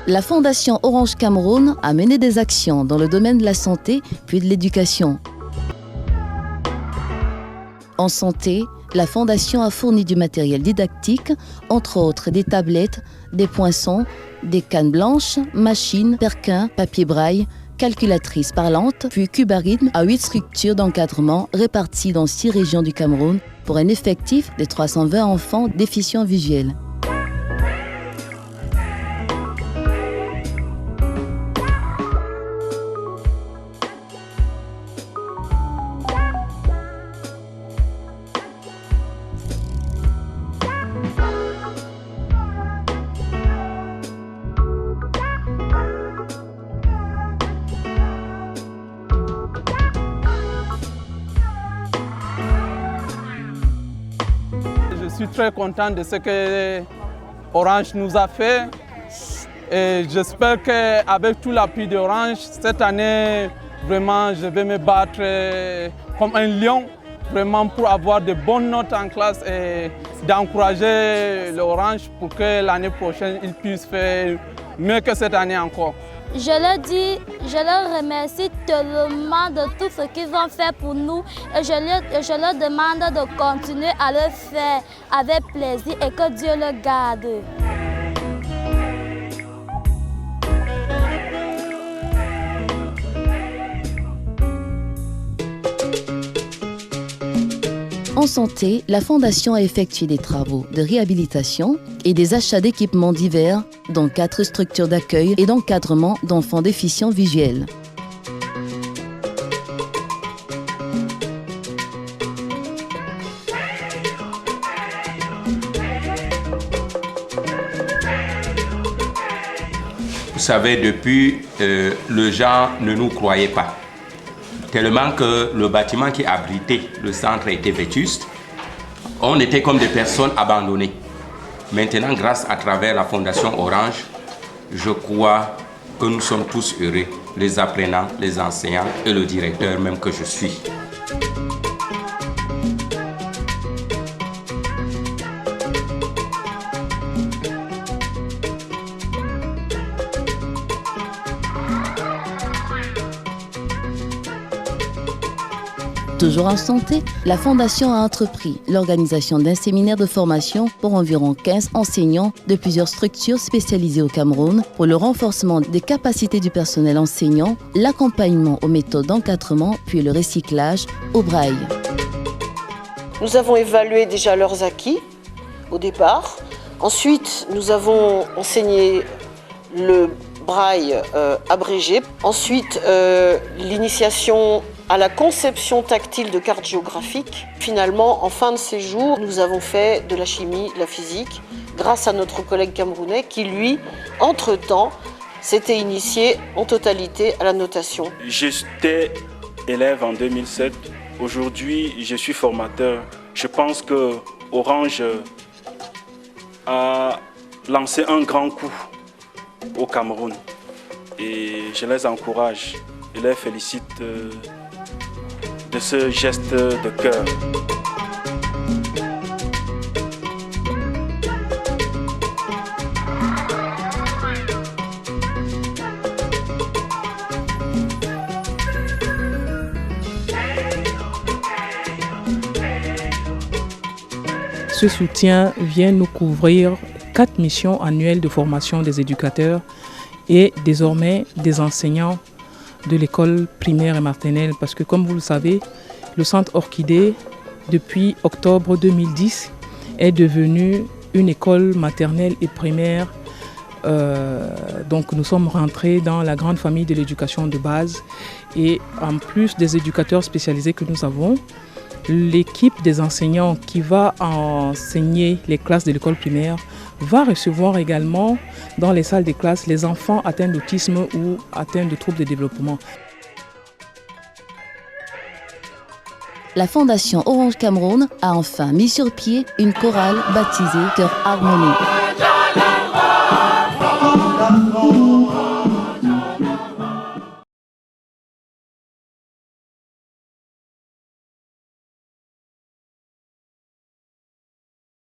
La Fondation Orange Cameroun a mené des actions dans le domaine de la santé puis de l'éducation. En santé, la Fondation a fourni du matériel didactique, entre autres des tablettes, des poinçons, des cannes blanches, machines, perquins, papier braille, calculatrices parlantes, puis cubarythme à 8 structures d'encadrement réparties dans 6 régions du Cameroun pour un effectif de 320 enfants déficients visuels. Je suis très content de ce que Orange nous a fait et j'espère qu'avec tout l'appui d'Orange, cette année, vraiment, je vais me battre comme un lion vraiment pour avoir de bonnes notes en classe et d'encourager l'Orange pour que l'année prochaine, ils puissent faire mieux que cette année encore. Je leur remercie tellement de tout ce qu'ils ont fait pour nous et je leur demande de continuer à le faire avec plaisir et que Dieu le garde. En santé, la Fondation a effectué des travaux de réhabilitation et des achats d'équipements divers dans 4 structures d'accueil et d'encadrement d'enfants déficients visuels. Vous savez, depuis, les gens ne nous croyaient pas. Tellement que le bâtiment qui abritait le centre était vétuste, on était comme des personnes abandonnées. Maintenant, grâce à travers la Fondation Orange, je crois que nous sommes tous heureux, les apprenants, les enseignants et le directeur même que je suis. Toujours en santé, la Fondation a entrepris l'organisation d'un séminaire de formation pour environ 15 enseignants de plusieurs structures spécialisées au Cameroun pour le renforcement des capacités du personnel enseignant, l'accompagnement aux méthodes d'encadrement puis le recyclage au braille. Nous avons évalué déjà leurs acquis au départ. Ensuite, nous avons enseigné le braille abrégé. Ensuite, l'initiation à la conception tactile de cartes géographiques. Finalement, en fin de séjour, nous avons fait de la chimie, de la physique, grâce à notre collègue camerounais qui, lui, entre-temps, s'était initié en totalité à la notation. J'étais élève en 2007. Aujourd'hui, je suis formateur. Je pense que Orange a lancé un grand coup au Cameroun. Et je les encourage et les félicite de ce geste de cœur. Ce soutien vient nous couvrir 4 missions annuelles de formation des éducateurs et désormais des enseignants de l'école primaire et maternelle parce que comme vous le savez, le centre Orchidée, depuis octobre 2010, est devenu une école maternelle et primaire. Donc nous sommes rentrés dans la grande famille de l'éducation de base et en plus des éducateurs spécialisés que nous avons, l'équipe des enseignants qui va enseigner les classes de l'école primaire va recevoir également dans les salles des classes les enfants atteints d'autisme ou atteints de troubles de développement. La Fondation Orange Cameroun a enfin mis sur pied une chorale baptisée Cœur Harmonie.